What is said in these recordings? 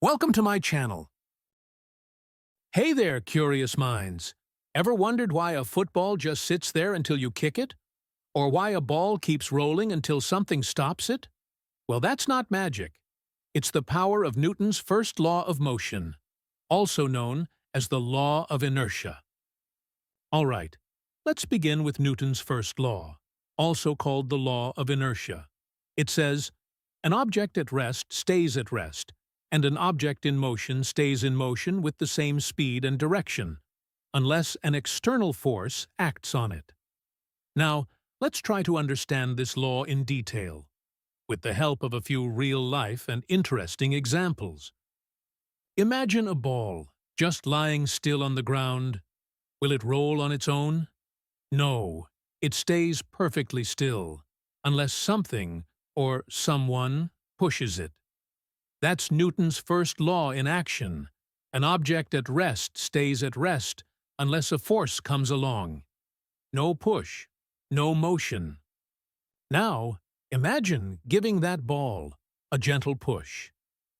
Welcome to my channel. Hey there, curious minds. Ever wondered why a football just sits there until you kick it? Or why a ball keeps rolling until something stops it? Well, that's not magic. It's the power of Newton's first law of motion, also known as the Law of Inertia. All right, let's begin with Newton's first law, also called the Law of Inertia. It says, an object at rest stays at rest, and an object in motion stays in motion with the same speed and direction, unless an external force acts on it. Now, let's try to understand this law in detail, with the help of a few real-life and interesting examples. Imagine a ball just lying still on the ground. Will it roll on its own? No, it stays perfectly still, unless something or someone pushes it. That's Newton's first law in action. An object at rest stays at rest unless a force comes along. No push, no motion. Now, imagine giving that ball a gentle push.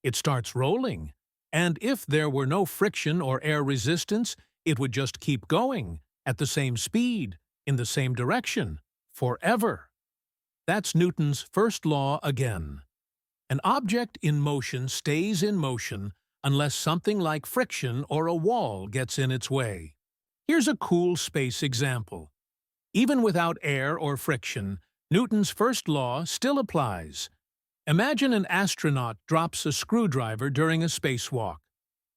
It starts rolling, and if there were no friction or air resistance, it would just keep going at the same speed, in the same direction, forever. That's Newton's first law again. An object in motion stays in motion unless something like friction or a wall gets in its way. Here's a cool space example. Even without air or friction, Newton's first law still applies. Imagine an astronaut drops a screwdriver during a spacewalk.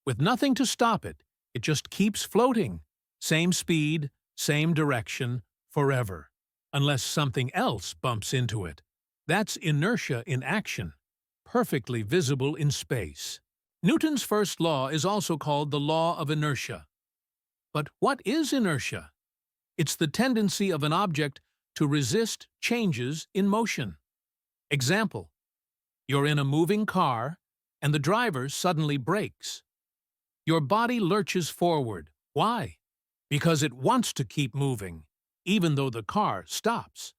With nothing to stop it, it just keeps floating. Same speed, same direction, forever. Unless something else bumps into it. That's inertia in action, perfectly visible in space. Newton's first law is also called the Law of Inertia. But what is inertia? It's the tendency of an object to resist changes in motion. Example: you're in a moving car, and the driver suddenly brakes. Your body lurches forward. Why? Because it wants to keep moving, even though the car stops.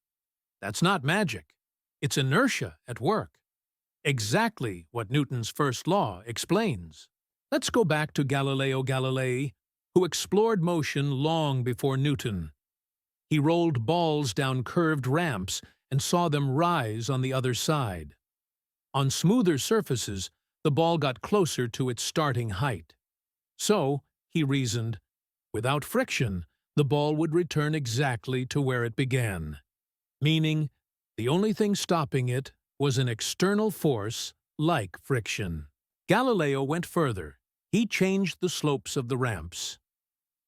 That's not magic. It's inertia at work. Exactly what Newton's first law explains. Let's go back to Galileo Galilei, who explored motion long before Newton. He rolled balls down curved ramps and saw them rise on the other side. On smoother surfaces, the ball got closer to its starting height. So, he reasoned, without friction, the ball would return exactly to where it began, meaning the only thing stopping it was an external force like friction. Galileo went further. He changed the slopes of the ramps.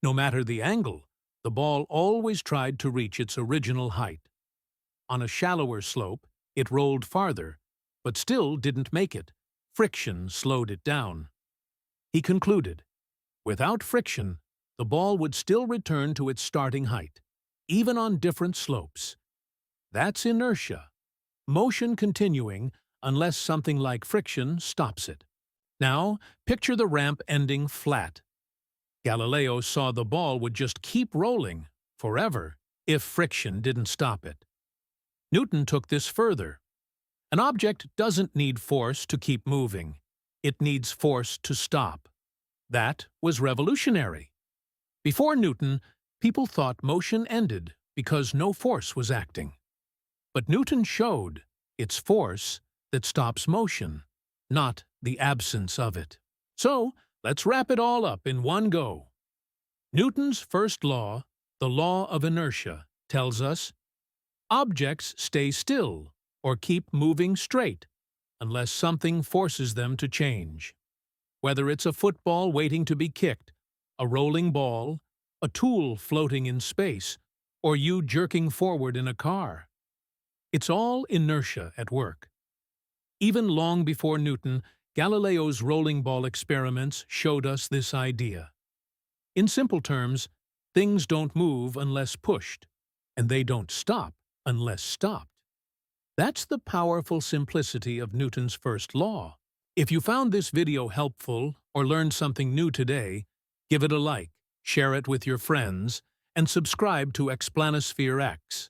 No matter the angle, the ball always tried to reach its original height. On a shallower slope, it rolled farther, but still didn't make it. Friction slowed it down. He concluded, without friction, the ball would still return to its starting height, even on different slopes. That's inertia. Motion continuing unless something like friction stops it. Now, picture the ramp ending flat. Galileo saw the ball would just keep rolling forever if friction didn't stop it. Newton took this further. An object doesn't need force to keep moving. It needs force to stop. That was revolutionary. Before Newton, people thought motion ended because no force was acting. But Newton showed it's force that stops motion, not the absence of it. So, let's wrap it all up in one go. Newton's first law, the Law of Inertia, tells us objects stay still or keep moving straight unless something forces them to change. Whether it's a football waiting to be kicked, a rolling ball, a tool floating in space, or you jerking forward in a car. It's all inertia at work. Even long before Newton, Galileo's rolling ball experiments showed us this idea. In simple terms, things don't move unless pushed, and they don't stop unless stopped. That's the powerful simplicity of Newton's first law. If you found this video helpful or learned something new today, give it a like, share it with your friends, and subscribe to ExplanaSphereX.